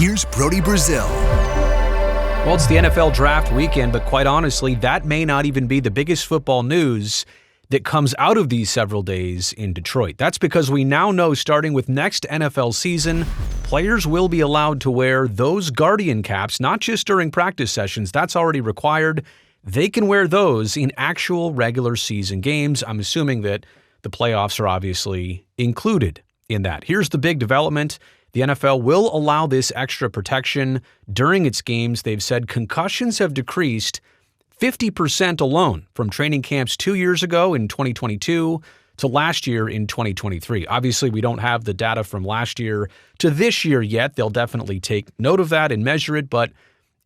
Here's Brody Brazil. Well, it's the NFL draft weekend, but quite honestly, that may not even be the biggest football news that comes out of these several days in Detroit. That's because we now know, starting with next NFL season, players will be allowed to wear those Guardian caps, not just during practice sessions. That's already required. They can wear those in actual regular season games. I'm assuming that the playoffs are obviously included in that. Here's the big development. The NFL will allow this extra protection during its games. They've said concussions have decreased 50% alone from training camps 2 years ago in 2022 to last year in 2023. Obviously, we don't have the data from last year to this year yet. They'll definitely take note of that and measure it. But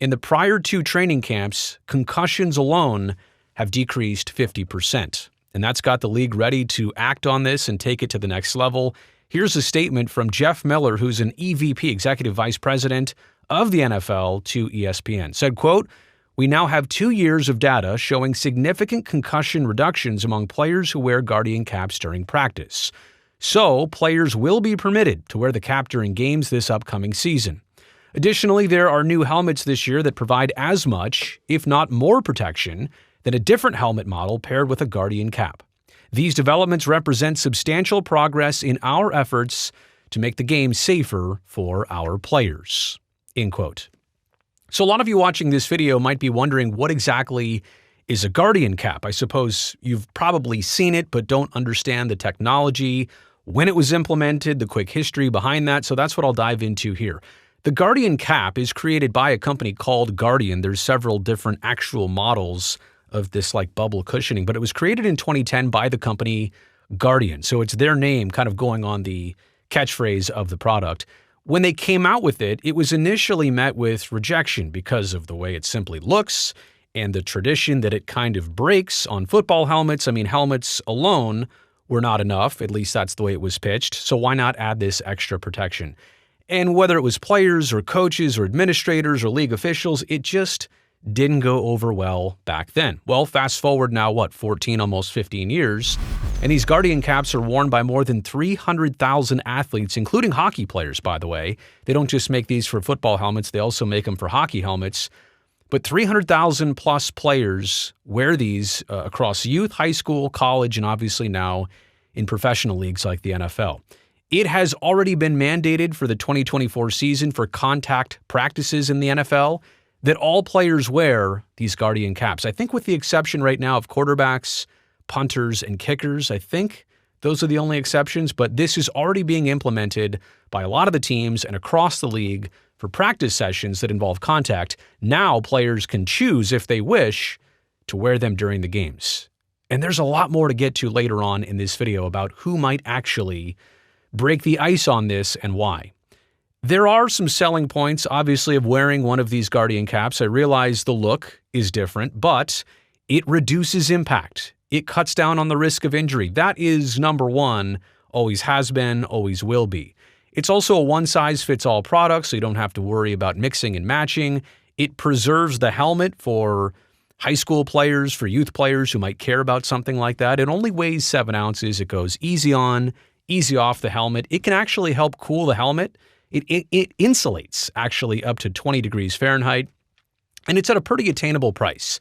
in the prior two training camps, concussions alone have decreased 50%. And that's got the league ready to act on this and take it to the next level. Here's a statement from Jeff Miller, who's an EVP, Executive Vice President of the NFL, to ESPN. Said, quote, "We now have 2 years of data showing significant concussion reductions among players who wear Guardian caps during practice. So, players will be permitted to wear the cap during games this upcoming season. Additionally, there are new helmets this year that provide as much, if not more protection, than a different helmet model paired with a Guardian cap. These developments represent substantial progress in our efforts to make the game safer for our players." End quote. So a lot of you watching this video might be wondering what exactly is a Guardian cap. I suppose you've probably seen it, but don't understand the technology, when it was implemented, the quick history behind that. So that's what I'll dive into here. The Guardian cap is created by a company called Guardian. There's several different actual models of this like bubble cushioning, but it was created in 2010 by the company Guardian. So it's their name kind of going on the catchphrase of the product. When they came out with it, it was initially met with rejection because of the way it simply looks and the tradition that it kind of breaks on football helmets. I mean, helmets alone were not enough. At least that's the way it was pitched. So why not add this extra protection? And whether it was players or coaches or administrators or league officials, it just didn't go over well back then. Well, fast forward now, 14, almost 15 years, and these Guardian caps are worn by more than 300,000 athletes, including hockey players, by the way. They don't just make these for football helmets, they also make them for hockey helmets. But 300,000 plus players wear these across youth, high school, college, and obviously now in professional leagues like the NFL. It has already been mandated for the 2024 season for contact practices in the NFL that all players wear these Guardian caps. I think with the exception right now of quarterbacks, punters, and kickers. I think those are the only exceptions, but this is already being implemented by a lot of the teams and across the league for practice sessions that involve contact. Now players can choose, if they wish, to wear them during the games. And there's a lot more to get to later on in this video about who might actually break the ice on this and why. There are some selling points, obviously, of wearing one of these Guardian caps. I realize the look is different, but it reduces impact. It cuts down on the risk of injury. That is number one, always has been, always will be. It's also a one-size-fits-all product, so you don't have to worry about mixing and matching. It preserves the helmet for high school players, for youth players who might care about something like that. It only weighs 7 ounces. It goes easy on, easy off the helmet. It can actually help cool the helmet. It insulates actually up to 20 degrees Fahrenheit, and it's at a pretty attainable price.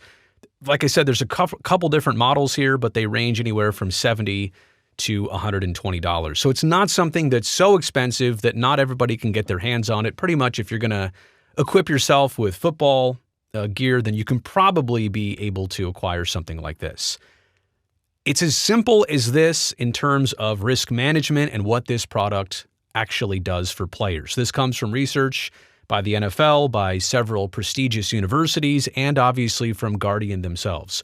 Like I said, there's a couple different models here, but they range anywhere from $70 to $120. So it's not something that's so expensive that not everybody can get their hands on it. Pretty much if you're going to equip yourself with football gear, then you can probably be able to acquire something like this. It's as simple as this in terms of risk management and what this product actually does for players. This comes from research by the NFL, by several prestigious universities, and obviously from Guardian themselves.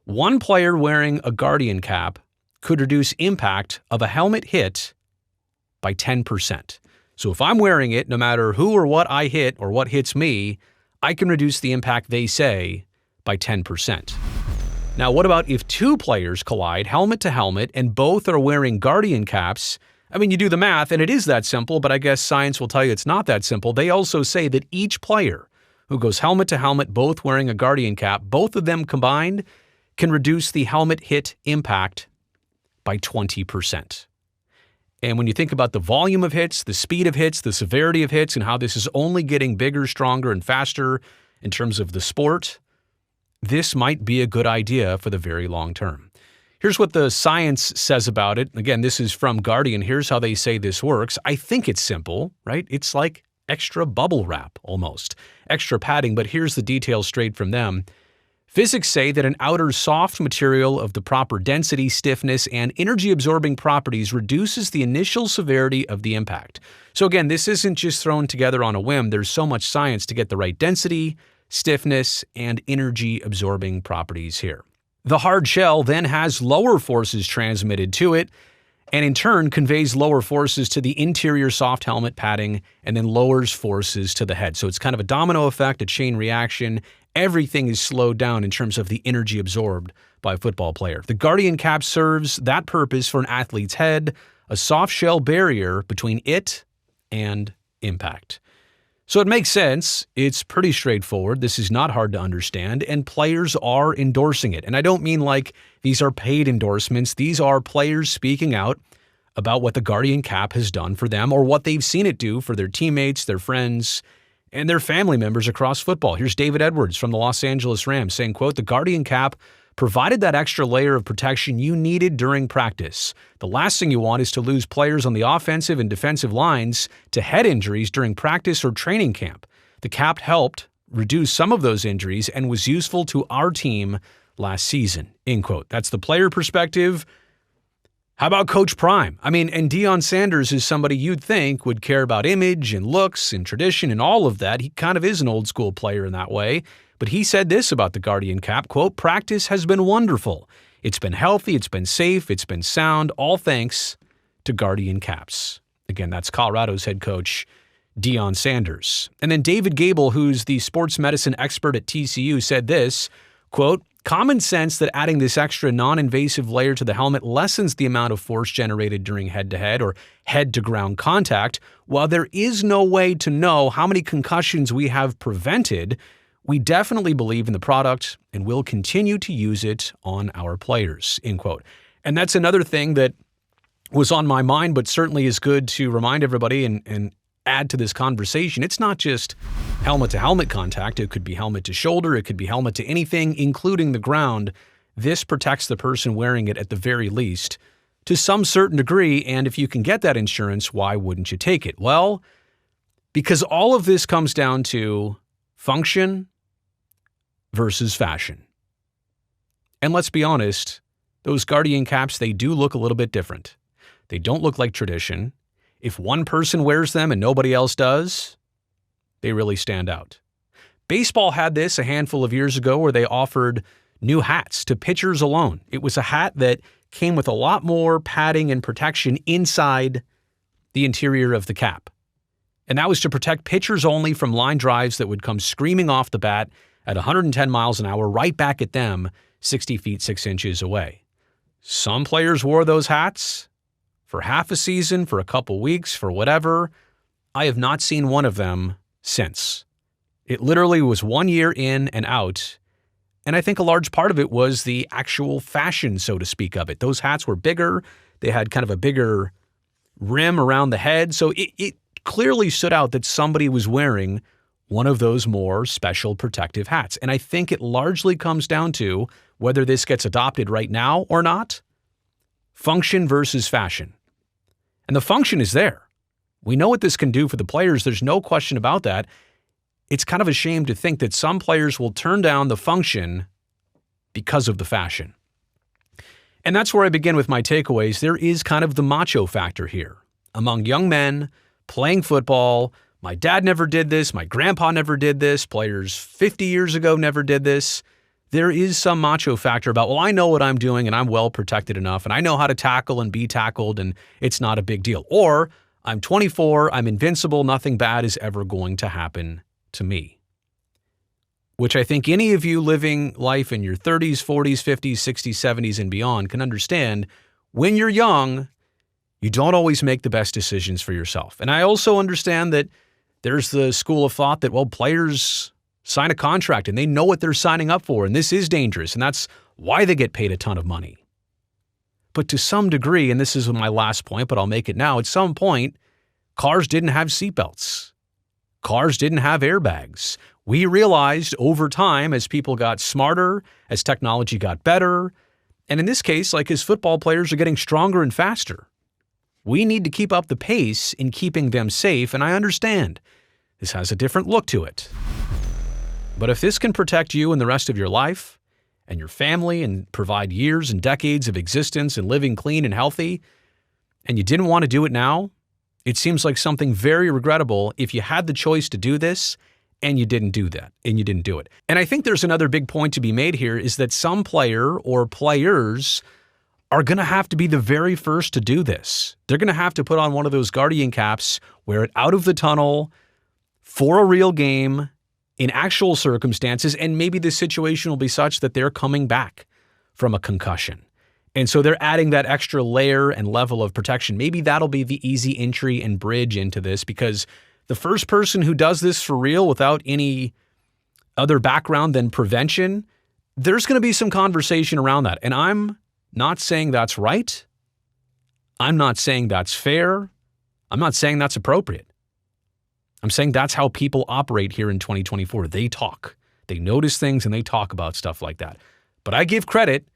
One player wearing a Guardian cap could reduce impact of a helmet hit by 10%. So if I'm wearing it, no matter who or what I hit or what hits me, I can reduce the impact, they say, by 10%. Now, what about if two players collide helmet to helmet and both are wearing Guardian caps? I mean, you do the math, and it is that simple, but I guess science will tell you it's not that simple. They also say that each player who goes helmet to helmet, both wearing a Guardian cap, both of them combined, can reduce the helmet hit impact by 20%. And when you think about the volume of hits, the speed of hits, the severity of hits, and how this is only getting bigger, stronger, and faster in terms of the sport, this might be a good idea for the very long term. Here's what the science says about it. Again, this is from Guardian. Here's how they say this works. I think it's simple, right? It's like extra bubble wrap almost, extra padding, but here's the details straight from them. Physics say that an outer soft material of the proper density, stiffness, and energy-absorbing properties reduces the initial severity of the impact. So again, this isn't just thrown together on a whim. There's so much science to get the right density, stiffness, and energy-absorbing properties here. The hard shell then has lower forces transmitted to it, and in turn conveys lower forces to the interior soft helmet padding and then lowers forces to the head. So it's kind of a domino effect, a chain reaction. Everything is slowed down in terms of the energy absorbed by a football player. The Guardian Cap serves that purpose for an athlete's head, a soft shell barrier between it and impact. So it makes sense. It's pretty straightforward. This is not hard to understand, and players are endorsing it. And I don't mean like these are paid endorsements. These are players speaking out about what the Guardian Cap has done for them or what they've seen it do for their teammates, their friends, and their family members across football. Here's David Edwards from the Los Angeles Rams saying, quote, "The Guardian Cap provided that extra layer of protection you needed during practice. The last thing you want is to lose players on the offensive and defensive lines to head injuries during practice or training camp. The cap helped reduce some of those injuries and was useful to our team last season," end quote. That's the player perspective. How about Coach Prime? I mean, and Deion Sanders is somebody you'd think would care about image and looks and tradition and all of that. He kind of is an old school player in that way. But he said this about the Guardian Cap, quote, "Practice has been wonderful. It's been healthy, it's been safe, it's been sound, all thanks to Guardian Caps." Again, that's Colorado's head coach, Deion Sanders. And then David Gable, who's the sports medicine expert at TCU, said this, quote, "Common sense that adding this extra non-invasive layer to the helmet lessens the amount of force generated during head-to-head or head-to-ground contact. While there is no way to know how many concussions we have prevented, we definitely believe in the product and will continue to use it on our players," end quote. And that's another thing that was on my mind, but certainly is good to remind everybody and add to this conversation. It's not just helmet-to-helmet contact. It could be helmet to shoulder. It could be helmet to anything, including the ground. This protects the person wearing it at the very least to some certain degree. And if you can get that insurance, why wouldn't you take it? Well, because all of this comes down to function versus fashion. And let's be honest, those Guardian Caps, they do look a little bit different. They don't look like tradition. If one person wears them and nobody else does, they really stand out. Baseball had this a handful of years ago where they offered new hats to pitchers alone. It was a hat that came with a lot more padding and protection inside the interior of the cap. And that was to protect pitchers only from line drives that would come screaming off the bat at 110 miles an hour right back at them 60 feet 6 inches away. Some players wore those hats for half a season, for a couple weeks, for whatever. I have not seen one of them since. It literally was 1 year in and out, and I think a large part of it was the actual fashion, so to speak, of it. Those hats were bigger. They had kind of a bigger rim around the head, so it clearly stood out that somebody was wearing one of those more special protective hats. And I think it largely comes down to whether this gets adopted right now or not. Function versus fashion. And the function is there. We know what this can do for the players. There's no question about that. It's kind of a shame to think that some players will turn down the function because of the fashion. And that's where I begin with my takeaways. There is kind of the macho factor here. Among young men playing football, my dad never did this, my grandpa never did this, players 50 years ago never did this. There is some macho factor about, well, I know what I'm doing and I'm well protected enough and I know how to tackle and be tackled and it's not a big deal. Or I'm 24, I'm invincible, nothing bad is ever going to happen to me. Which I think any of you living life in your 30s, 40s, 50s, 60s, 70s, and beyond can understand. When you're young, you don't always make the best decisions for yourself. And I also understand that there's the school of thought that, well, players sign a contract and they know what they're signing up for, and this is dangerous, and that's why they get paid a ton of money. But to some degree, and this is my last point, but I'll make it now, at some point, cars didn't have seatbelts. Cars didn't have airbags. We realized over time, as people got smarter, as technology got better, and in this case, like as football players are getting stronger and faster, we need to keep up the pace in keeping them safe, and I understand this has a different look to it. But if this can protect you and the rest of your life and your family and provide years and decades of existence and living clean and healthy, and you didn't want to do it now, it seems like something very regrettable if you had the choice to do this and you didn't do that, and you didn't do it. And I think there's another big point to be made here is that some player or players are going to have to be the very first to do this. They're going to have to put on one of those Guardian caps, wear it out of the tunnel for a real game in actual circumstances, and maybe the situation will be such that they're coming back from a concussion. And so they're adding that extra layer and level of protection. Maybe that'll be the easy entry and bridge into this, because the first person who does this for real without any other background than prevention, there's going to be some conversation around that. And I'm not saying that's right. I'm not saying that's fair. I'm not saying that's appropriate. I'm saying that's how people operate here in 2024. They talk. They notice things and they talk about stuff like that. But I give credit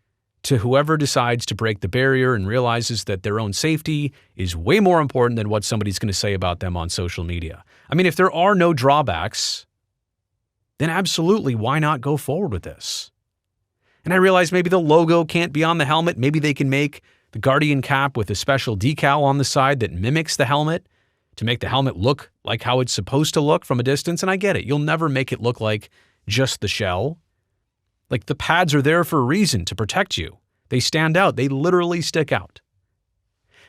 to whoever decides to break the barrier and realizes that their own safety is way more important than what somebody's going to say about them on social media. I mean, if there are no drawbacks, then absolutely, why not go forward with this? And I realize maybe the logo can't be on the helmet. Maybe they can make the Guardian cap with a special decal on the side that mimics the helmet to make the helmet look like how it's supposed to look from a distance. And I get it. You'll never make it look like just the shell. Like, the pads are there for a reason, to protect you. They stand out. They literally stick out.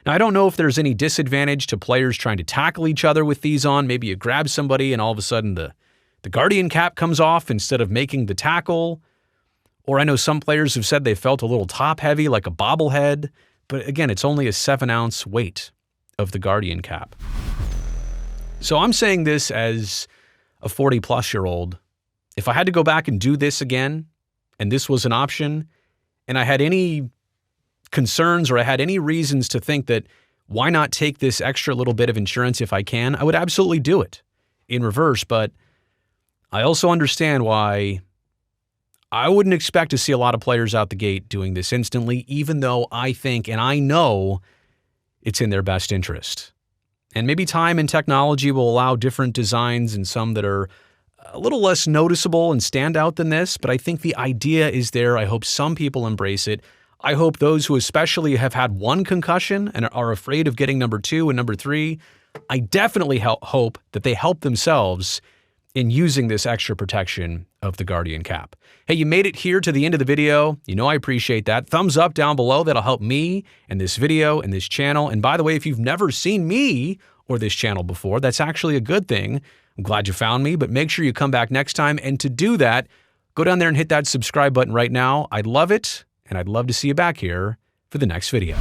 Now, I don't know if there's any disadvantage to players trying to tackle each other with these on. Maybe you grab somebody and all of a sudden the Guardian cap comes off instead of making the tackle. Or I know some players have said they felt a little top heavy, like a bobblehead. But again, it's only a 7-ounce weight of the Guardian cap. So I'm saying this as a 40-plus-year-old. If I had to go back and do this again, and this was an option, and I had any concerns or I had any reasons to think that why not take this extra little bit of insurance if I can, I would absolutely do it in reverse. But I also understand why I wouldn't expect to see a lot of players out the gate doing this instantly, even though I think and I know it's in their best interest. And maybe time and technology will allow different designs and some that are a little less noticeable and stand out than this, but I think the idea is there. I hope some people embrace it. I hope those who especially have had one concussion and are afraid of getting number 2 and number 3, I definitely hope that they help themselves in using this extra protection of the Guardian cap. Hey, you made it here to the end of the video. You know I appreciate that. Thumbs up down below. That'll help me and this video and this channel. And by the way, if you've never seen me or this channel before, that's actually a good thing. I'm glad you found me, but make sure you come back next time. And to do that, go down there and hit that subscribe button right now. I'd love it, and I'd love to see you back here for the next video.